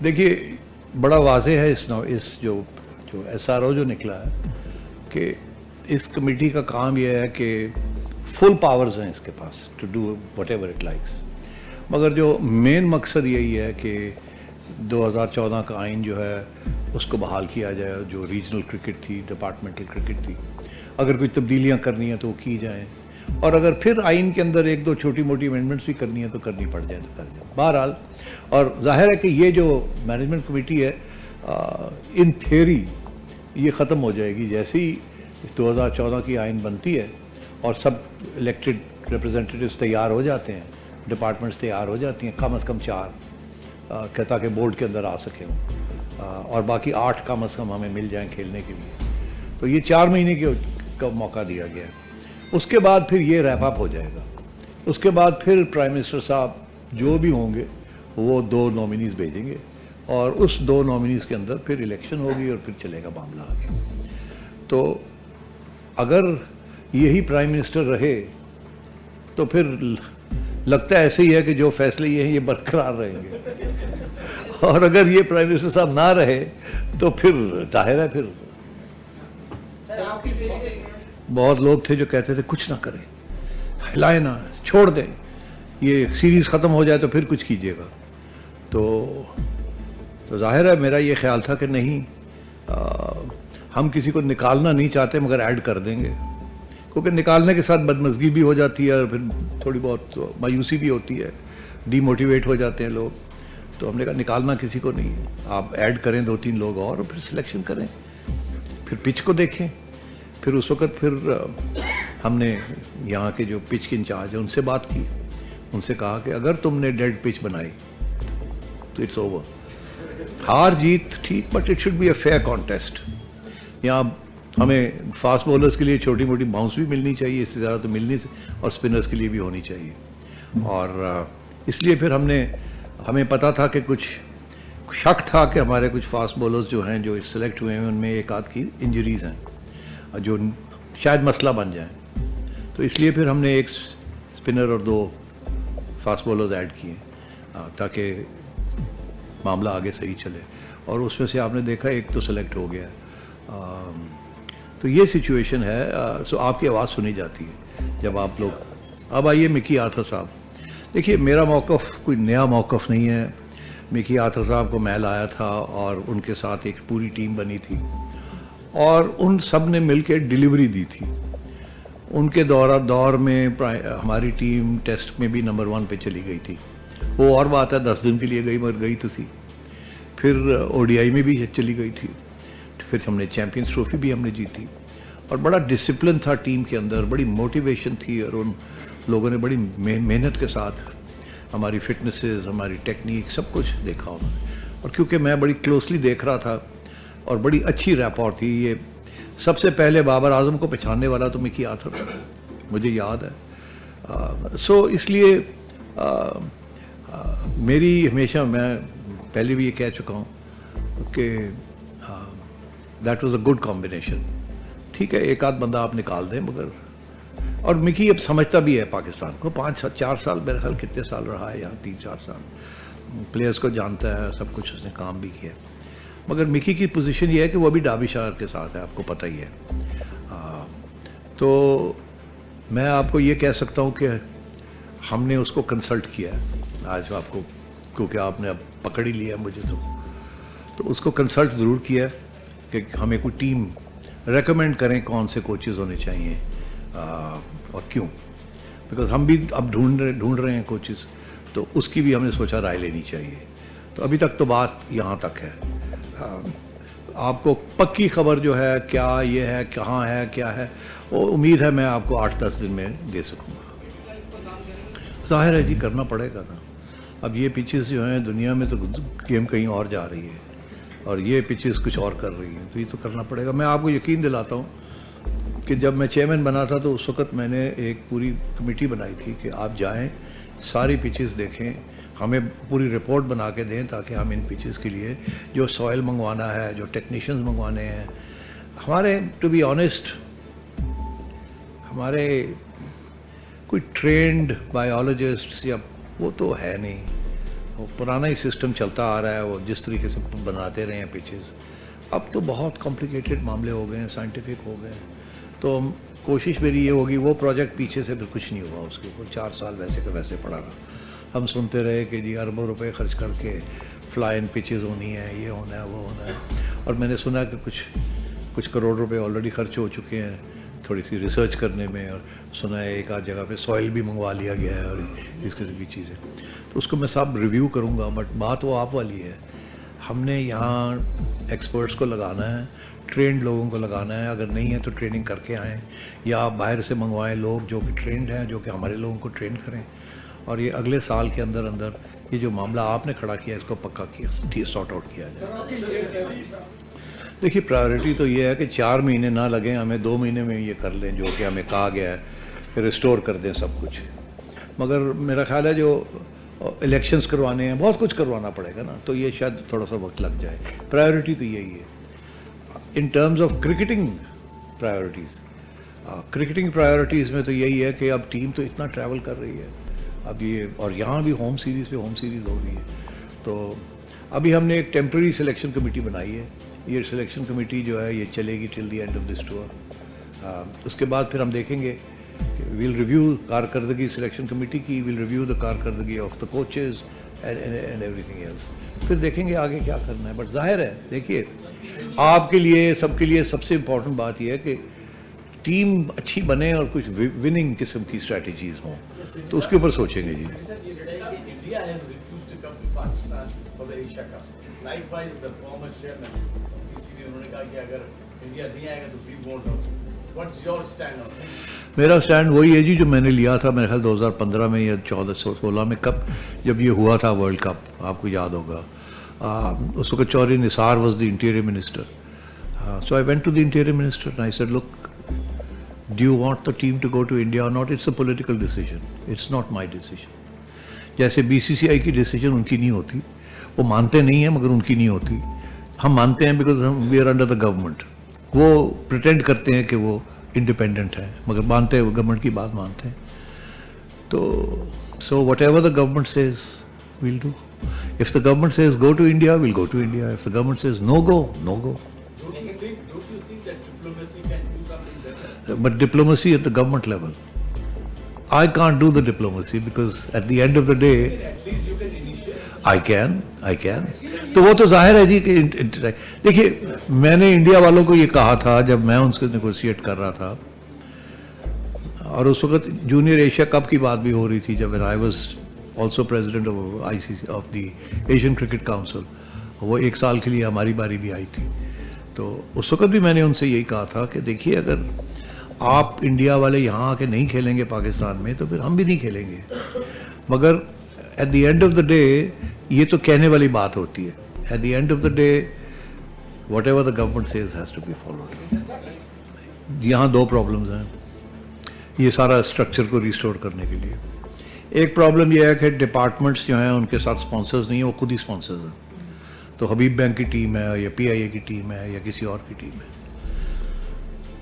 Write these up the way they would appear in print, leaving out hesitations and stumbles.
देखिए, बड़ा वाज़ेह है इस जो जो एसआरओ जो निकला है कि इस कमेटी का काम यह है कि फुल पावर्स हैं इसके पास to do whatever it likes, मगर जो मेन मकसद यही है कि 2014 का आइन जो है उसको बहाल किया जाए। जो रीजनल क्रिकेट थी, डिपार्टमेंटल क्रिकेट थी, अगर कोई तब्दीलियाँ करनी है तो वो की जाएँ, और अगर फिर आइन के अंदर एक दो छोटी मोटी अमेंडमेंट्स भी करनी है तो करनी पड़ जाए तो कर जाए बहरहाल। और जाहिर है कि ये जो मैनेजमेंट कमेटी है इन थियरी ये ख़त्म हो जाएगी जैसे ही 2014 की आइन बनती है और सब इलेक्टेड रिप्रेजेंटेटिव्स तैयार हो जाते हैं, डिपार्टमेंट्स तैयार हो जाती हैं, कम से कम 4 ताकि बोर्ड के अंदर आ सकें और बाकी 8 कम से कम हमें मिल जाएं खेलने के लिए। तो ये 4 महीने का मौका दिया गया है। उसके बाद फिर ये रैप अप हो जाएगा। उसके बाद फिर प्राइम मिनिस्टर साहब जो भी होंगे वो 2 नॉमिनीज़ भेजेंगे और उस 2 नॉमिनीज़ के अंदर फिर इलेक्शन होगी और फिर चलेगा मामला आगे। तो अगर यही प्राइम मिनिस्टर रहे तो फिर लगता है ऐसे ही है कि जो फैसले ये हैं ये बरकरार रहेंगे, और अगर ये प्राइम मिनिस्टर साहब ना रहे तो फिर जाहिर है फिर बहुत लोग थे जो कहते थे कुछ ना करें, हिलाए ना, छोड़ दें, ये सीरीज़ ख़त्म हो जाए तो फिर कुछ कीजिएगा। तो जाहिर है मेरा ये ख्याल था कि नहीं, हम किसी को निकालना नहीं चाहते मगर ऐड कर देंगे, क्योंकि निकालने के साथ बदमज़गी भी हो जाती है और फिर थोड़ी बहुत मायूसी भी होती है, डीमोटिवेट हो जाते हैं लोग। तो हमने कहा निकालना किसी को नहीं है, आप ऐड करें 2-3 लोग और फिर सिलेक्शन करें, फिर पिच को देखें। फिर उस वक़्त फिर हमने यहाँ के जो पिच के इंचार्ज हैं उनसे बात की, उनसे कहा कि अगर तुमने डेड पिच बनाई तो इट्स ओवर, हार जीत ठीक, but it should be a fair contest. यहाँ हमें फास्ट बॉलर्स के लिए छोटी मोटी बाउंस भी मिलनी चाहिए, इससे ज़्यादा तो मिलनी, और स्पिनर्स के लिए भी होनी चाहिए। और इसलिए फिर हमें पता था कि कुछ शक था कि हमारे कुछ फास्ट बॉलर्स जो हैं जो सिलेक्ट हुए हैं उनमें एक आध की इंजरीज़ हैं जो शायद मसला बन जाए। तो इसलिए फिर हमने एक स्पिनर और 2 फास्ट बॉलर्स ऐड किए ताकि मामला आगे सही चले, और उसमें से आपने देखा एक तो सेलेक्ट हो गया। तो ये सिचुएशन है। सो आपकी आवाज़ सुनी जाती है जब आप लोग। अब आइए मिकी आथर साहब। देखिए, मेरा मौक़िफ़ कोई नया मौक़िफ़ नहीं है। मिकी आथर साहब को मैं लाया था और उनके साथ एक पूरी टीम बनी थी और उन सब ने मिल के डिलीवरी दी थी। उनके दौर में हमारी टीम टेस्ट में भी नंबर 1 पे चली गई थी। वो और बात है 10 दिन के लिए गई मगर गई तो थी। फिर ओडीआई में भी चली गई थी। फिर हमने चैम्पियंस ट्रॉफी भी हमने जीती और बड़ा डिसिप्लिन था टीम के अंदर, बड़ी मोटिवेशन थी और उन लोगों ने बड़ी मेहनत के साथ हमारी फिटनेसेस, हमारी टेक्निक सब कुछ देखा उन्होंने। और क्योंकि मैं बड़ी क्लोजली देख रहा था और बड़ी अच्छी रैपॉर्ट थी। ये सबसे पहले बाबर आजम को पहचानने वाला तो मिकी आथर था, मुझे याद है। सो इसलिए मेरी हमेशा, मैं पहले भी ये कह चुका हूँ कि that was a good combination. ठीक है, एक आध बंदा आप निकाल दें मगर, और मिकी अब समझता भी है पाकिस्तान को। 4 साल मेरे ख्याल कितने साल रहा है यहाँ, 3-4 साल, प्लेयर्स को जानता है, सब कुछ उसने काम भी किया। मगर मिकी की पोजीशन ये है कि वो अभी डाबिशार के साथ है, आपको पता ही है। तो मैं आपको ये कह सकता हूँ कि हमने उसको कंसल्ट किया है आज आपको, क्योंकि आपने अब पकड़ ही लिया मुझे, तो उसको कंसल्ट ज़रूर किया है कि हमें कोई टीम रेकमेंड करें कौन से कोचेज़ होने चाहिए और क्यों, बिकॉज हम भी अब ढूंढ रहे हैं कोचेज़, तो उसकी भी हमने सोचा राय लेनी चाहिए। तो अभी तक तो बात यहाँ तक है। आपको पक्की खबर जो है क्या ये है, कहाँ है, क्या है, वो उम्मीद है मैं आपको 8-10 दिन में दे सकूँगा। जाहिर है जी, करना पड़ेगा ना। अब ये पिचेस जो हैं दुनिया में तो गेम कहीं और जा रही है और ये पिचेस कुछ और कर रही हैं, तो ये तो करना पड़ेगा। मैं आपको यकीन दिलाता हूँ कि जब मैं चेयरमैन बना था तो उस वक़्त मैंने एक पूरी कमेटी बनाई थी कि आप जाएं, सारी पिचेस देखें, हमें पूरी रिपोर्ट बना के दें ताकि हम इन पिचेस के लिए जो सॉइल मंगवाना है, जो टेक्नीशियंस मंगवाने हैं, हमारे टू बी ऑनेस्ट हमारे कोई ट्रेंड बायोलॉजिस्ट्स या वो तो है नहीं, वो पुराना ही सिस्टम चलता आ रहा है, वो जिस तरीके से बनाते रहे हैं पिचेस। अब तो बहुत कॉम्प्लिकेटेड मामले हो गए हैं, साइंटिफिक हो गए हैं। तो कोशिश मेरी ये होगी, वो प्रोजेक्ट पीछे से फिर कुछ नहीं हुआ, उसके ऊपर 4 साल वैसे का वैसे पड़ा रहा। हम सुनते रहे कि जी अरबों रुपए खर्च करके फ्लाई इन पिचेस होनी है, ये होना है, वो होना है। और मैंने सुना कि कुछ करोड़ रुपए ऑलरेडी खर्च हो चुके हैं थोड़ी सी रिसर्च करने में, और सुना है एक आध जगह पे सॉइल भी मंगवा लिया गया है और इस किस्म की चीज़ें। तो उसको मैं सब रिव्यू करूँगा, बट बात वो आप वाली है। हमने यहाँ एक्सपर्ट्स को लगाना है, ट्रेंड लोगों को लगाना है। अगर नहीं है तो ट्रेनिंग करके आएँ, या बाहर से मंगवाएं लोग जो कि ट्रेंड हैं, जो कि हमारे लोगों को ट्रेन करें। और ये अगले साल के अंदर अंदर ये जो मामला आपने खड़ा किया इसको पक्का किया, सॉर्ट आउट किया जाए। देखिए प्रायोरिटी तो ये है कि 4 महीने ना लगें हमें, 2 महीने में ये कर लें जो कि हमें कहा गया है, फिर रिस्टोर कर दें सब कुछ। मगर मेरा ख्याल है जो इलेक्शंस करवाने हैं, बहुत कुछ करवाना पड़ेगा ना, तो ये शायद थोड़ा सा वक्त लग जाए। प्रायोरिटी तो यही है। In terms of cricketing priorities में तो यही है कि अब टीम तो इतना ट्रैवल कर रही है अब ये, और यहाँ भी होम सीरीज़ पे होम सीरीज़ हो रही है। तो अभी हमने एक टेम्प्रेरी सिलेक्शन कमेटी बनाई है। ये सिलेक्शन कमेटी जो है ये चलेगी till the end of this tour. उसके बाद फिर हम देखेंगे, विल रिव्यू कारकर्दगी सिलेक्शन कमेटी की, विल रिव्यू द कारकर्दगी of the coaches and everything else. फिर देखेंगे आगे क्या करना है। बट जाहिर है, देखिए आपके लिए, सबके लिए सबसे इम्पोर्टेंट बात यह है कि टीम अच्छी बने और कुछ विनिंग किस्म की स्ट्रैटेजीज हों, तो उसके ऊपर सोचेंगे जी। India has refused to come to Pakistan for the Asia Cup. Likewise, the former chairman of PCB उन्होंने कहा कि अगर इंडिया नहीं आएगा तो we won't also. What's your stand on it? मेरा स्टैंड वही है जी जो मैंने लिया था मेरे ख्याल 2015 में या 14-16 में, कब जब ये हुआ था वर्ल्ड कप, आपको याद होगा। उस वक्त Chaudhry Nisar was the interior minister. So I went to the interior minister and I said, look, do you want the team to go to India or not? It's a political decision. It's not my decision. जैसे BCCI की decision उनकी नहीं होती, वो मानते नहीं हैं मगर उनकी नहीं होती। हम मानते हैं बिकॉज हम we are under the government. वो प्रिटेंड करते हैं कि वो इंडिपेंडेंट है मगर मानते हैं, वो गवर्नमेंट की बात मानते हैं। तो so whatever the government says we'll do. If the government says go to India, we'll go to India. If the government says no go, no go. Don't you think that diplomacy can do something better? But diplomacy at the government level, I can't do the diplomacy because at the end of the day, At least you can initiate. I can. तो वो तो जाहिर है जी कि देखिए मैंने India वालों को ये कहा था जब मैं उनसे नेगोशिएट कर रहा था, और उस वक्त जूनियर एशिया कप की बात भी हो रही थी जब I was also president of ICC of the Asian cricket council. वो 1 साल के लिए हमारी बारी भी आई थी। तो उस वक्त भी मैंने उनसे यही कहा था कि देखिए अगर आप इंडिया वाले यहाँ आके नहीं खेलेंगे पाकिस्तान में तो फिर हम भी नहीं खेलेंगे। मगर at the end of the day ये तो कहने वाली बात होती है। At the end of the day whatever the government says has to be followed. यहाँ 2 प्रॉब्लम्स हैं ये सारा स्ट्रक्चर को रिस्टोर करने के लिए। एक प्रॉब्लम यह है कि डिपार्टमेंट्स जो हैं उनके साथ स्पॉन्सर्स नहीं है, वो खुद ही स्पॉन्सर्स हैं। तो हबीब बैंक की टीम है या PIA की टीम है या किसी और की टीम है।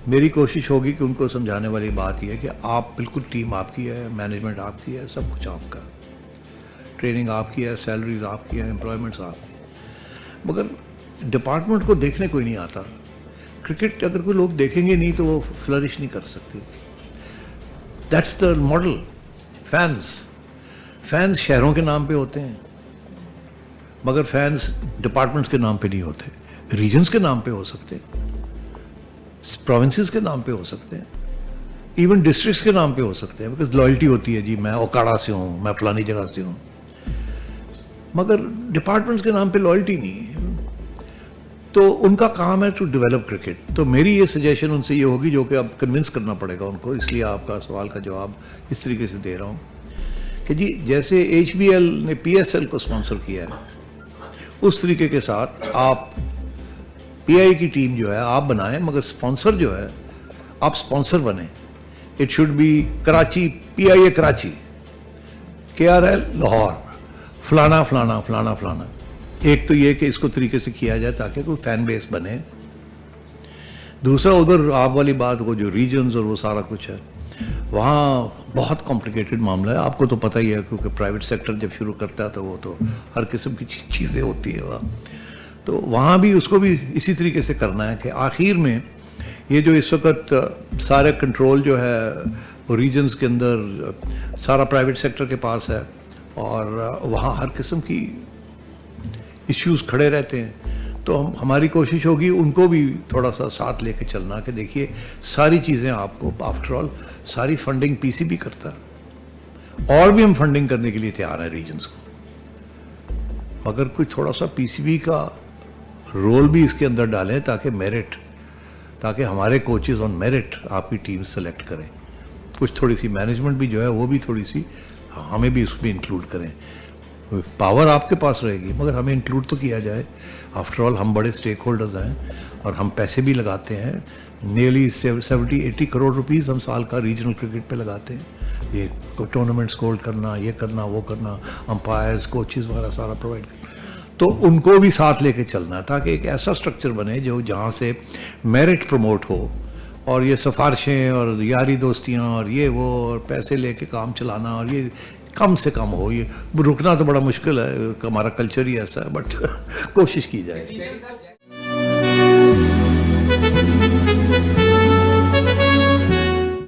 मेरी कोशिश होगी कि उनको समझाने वाली बात यह है कि आप बिल्कुल टीम आपकी है, मैनेजमेंट आपकी है, सब कुछ आपका, ट्रेनिंग आपकी है, सैलरीज आपकी है, एम्प्लॉयमेंट्स आपकी, मगर डिपार्टमेंट को देखने कोई नहीं आता। क्रिकेट अगर कोई लोग देखेंगे नहीं तो वो फ्लरिश नहीं कर सकते। That's the model. फैंस शहरों के नाम पे होते हैं मगर फैंस डिपार्टमेंट्स के नाम पे नहीं होते, रीजन्स के नाम पे हो सकते हैं, प्रोविंसेस के नाम पे हो सकते हैं, इवन डिस्ट्रिक्ट्स के नाम पे हो सकते हैं, बिकॉज लॉयल्टी होती है जी, मैं ओकाड़ा से हूँ, मैं फलानी जगह से हूँ, मगर डिपार्टमेंट्स के नाम पे लॉयल्टी नहीं है। तो उनका काम है टू डेवलप क्रिकेट। तो मेरी ये सजेशन उनसे ये होगी, जो कि अब कन्विंस करना पड़ेगा उनको, इसलिए आपका सवाल का जवाब इस तरीके से दे रहा हूँ कि जी जैसे HBL ने PSL को स्पॉन्सर किया है उस तरीके के साथ आप PIA की टीम जो है आप बनाएं, मगर स्पॉन्सर जो है आप स्पॉन्सर बने। It should be Karachi, PIA Karachi, KRL Lahore, फलाना फलाना फलाना फलाना। एक तो ये कि इसको तरीके से किया जाए ताकि कोई फैन बेस बने। दूसरा उधर आप वाली बात को जो रीजन्स और वो सारा कुछ है, वहाँ बहुत कॉम्प्लिकेटेड मामला है, आपको तो पता ही है, क्योंकि प्राइवेट सेक्टर जब शुरू करता है तो वो तो हर किस्म की चीज़ें होती है वहाँ। तो वहाँ भी उसको भी इसी तरीके से करना है कि आखिर में ये जो इस वक्त सारे कंट्रोल जो है रीजन्स के अंदर सारा प्राइवेट सेक्टर के पास है, और वहाँ हर किस्म की इश्यूज खड़े रहते हैं। तो हमारी कोशिश होगी उनको भी थोड़ा सा साथ लेके चलना कि देखिए सारी चीज़ें आपको, आफ्टर ऑल सारी फंडिंग पीसीबी करता है, और भी हम फंडिंग करने के लिए तैयार हैं रीजन्स को, मगर कोई थोड़ा सा पीसीबी का रोल भी इसके अंदर डालें ताकि मेरिट, ताकि हमारे कोचेज़ ऑन मेरिट आपकी टीम सेलेक्ट करें। कुछ थोड़ी सी मैनेजमेंट भी जो है वो भी थोड़ी सी हमें भी उसमें इंक्लूड करें। पावर आपके पास रहेगी मगर हमें इंक्लूड तो किया जाए। आफ्टर ऑल हम बड़े स्टेक होल्डर्स हैं और हम पैसे भी लगाते हैं, नियरली 70-80 करोड़ रुपीस हम साल का रीजनल क्रिकेट पे लगाते हैं। ये टूर्नामेंट्स होल्ड करना, ये करना, वो करना, अंपायर्स, कोचेस वगैरह सारा प्रोवाइड करना। तो उनको भी साथ लेके चलना है ताकि एक ऐसा स्ट्रक्चर बने जो जहाँ से मेरिट प्रमोट हो, और ये सिफारिशें और यारी दोस्तियाँ और ये वो और पैसे लेके काम चलाना और ये कम से कम हो। ये रुकना तो बड़ा मुश्किल है, हमारा कल्चर ही ऐसा है, बट कोशिश की जाए।